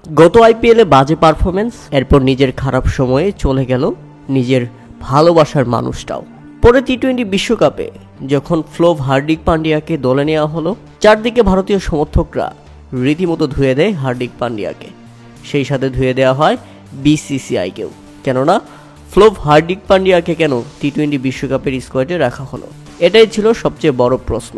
গত আইপিএলে বাজে পারফরমেন্স, এরপর নিজের খারাপ সময়ে চলে গেল নিজের ভালোবাসার মানুষটাও। পরে টি-20 বিশ্বকাপে যখন ফ্লোভ হার্দিক পান্ডিয়াকে দলে নেওয়া হলো, চারদিকে ভারতীয় সমর্থকরা রীতিমতো ধুয়ে দেয় হার্দিক পান্ডিয়াকে, সেই সাথে ধুয়ে দেওয়া হয় বিসিসিআইকেও। কেননা ফ্লোভ হার্দিক পান্ডিয়াকে কেন টি-20 বিশ্বকাপের স্কোয়াডে রাখা হলো, এটাই ছিল সবচেয়ে বড় প্রশ্ন।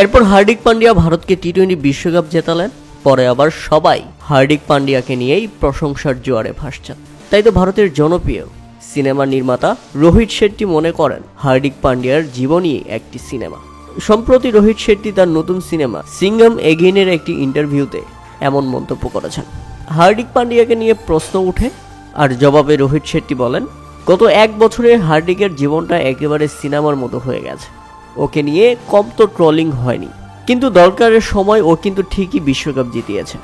এরপর হার্দিক পান্ডিয়া ভারতকে টি-20 বিশ্বকাপ জেতালেন। পরে আবার সবাই হার্দিক পান্ডিয়াকে নিয়েই প্রশংসার জোয়ারে ভাসছেন। তাই তো ভারতের জনপ্রিয় সিনেমা নির্মাতা রোহিত শেট্টি মনে করেন হার্দিক পান্ডিয়ার জীবনই একটি সিনেমা। সম্প্রতি রোহিত শেট্টি তার নতুন সিনেমা সিঙ্ঘম এগেইনের একটি ইন্টারভিউতে এমন মন্তব্য করেছেন। হার্দিক পান্ডিয়াকে নিয়ে প্রশ্ন উঠে, আর জবাবে রোহিত শেট্টি বলেন, গত 1 বছরে হার্দিকের জীবনটা একেবারে সিনেমার মতো হয়ে গেছে। ওকে নিয়ে কম তো ট্রলিং হয়নি, কিন্তু দরকারের সময় ও কিন্তু ঠিকই বিশ্বকাপ জিতিয়েছে।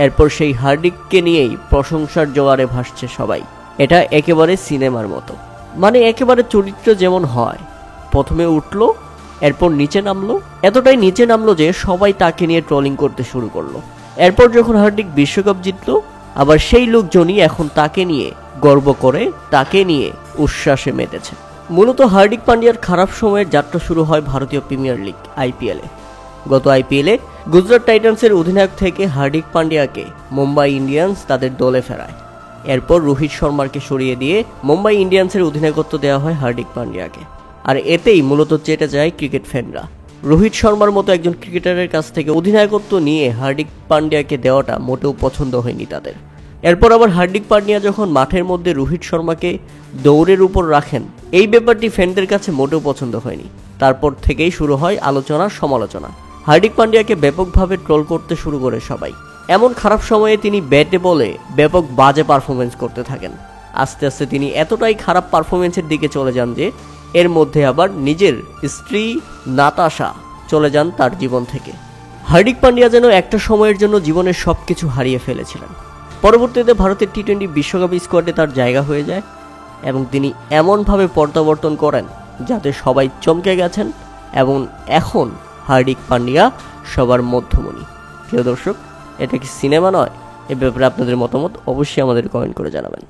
এরপর সেই হার্দিককে নিয়েই প্রশংসার জোয়ারে ভাসছে সবাই। এটা একেবারে সিনেমার মতো, মানে একেবারে চরিত্র যেমন হয়, প্রথমে উঠলো, এরপর নিচে নামলো, এতটাই নিচে নামলো যে সবাই তাকে নিয়ে ট্রলিং করতে শুরু করলো। এরপর যখন হার্দিক বিশ্বকাপ জিতলো, আবার সেই লোকজনই এখন তাকে নিয়ে গর্ব করে, তাকে নিয়ে উচ্ছ্বাসে মেতেছে। মূলত হার্দিক পান্ডিয়ার খারাপ সময়ের যাত্রা শুরু হয় ভারতীয় প্রিমিয়ার লিগ আইপিএলে। গত আইপিএলে গুজরাট টাইটান্সের অধিনায়ক থেকে হার্দিক পান্ডিয়াকে মুম্বাই ইন্ডিয়ান্স তাদের দলে ফেরায়। এরপর রোহিত শর্মাকে সরিয়ে দিয়ে মুম্বাই ইন্ডিয়ান্সের অধিনায়কত্ব দেওয়া হয় হার্দিক পান্ডিয়াকে। আর এতেই মূলত চেটে যায় ক্রিকেট ফ্যানরা। রোহিত শর্মার মতো একজন ক্রিকেটারের কাছ থেকে অধিনায়কত্ব নিয়ে হার্দিক পান্ডিয়াকে দেওয়াটা মোটেও পছন্দ হয়নি তাদের। এরপর আবার হার্দিক পান্ডিয়া যখন মাঠের মধ্যে রোহিত শর্মাকে দৌড়ের উপর রাখেন, এই ব্যাপারটি ফ্যানদের কাছে মোটেও পছন্দ হয়নি। তারপর থেকেই শুরু হয় আলোচনা সমালোচনা। হার্দিক পান্ডিয়াকে ব্যাপকভাবে ট্রোল করতে শুরু করে সবাই। এমন খারাপ সময়ে তিনি ব্যাটে বলে ব্যাপক বাজে পারফরমেন্স করতে থাকেন। আস্তে আস্তে তিনি এতটাই খারাপ পারফরমেন্সের দিকে চলে যান যে এর মধ্যে আবার নিজের স্ত্রী নাতাশা চলে যান তার জীবন থেকে। হার্দিক পান্ডিয়া যেন একটা সময়ের জন্য জীবনের সবকিছু হারিয়ে ফেলেছিলেন। পরবর্তীতে ভারতের টি-20 বিশ্বকাপ স্কোয়াডে তার জায়গা হয়ে যায় এবং তিনি এমনভাবে প্রত্যাবর্তন করেন যাতে সবাই চমকে গেছেন, এবং এখন হার্দিক পান্ডিয়া সবার মধ্যমণি। প্রিয় দর্শক, এটা কি সিনেমা নয়? এ ব্যাপারে আপনাদের মতামত অবশ্যই আমাদের কমেন্ট করে জানাবেন।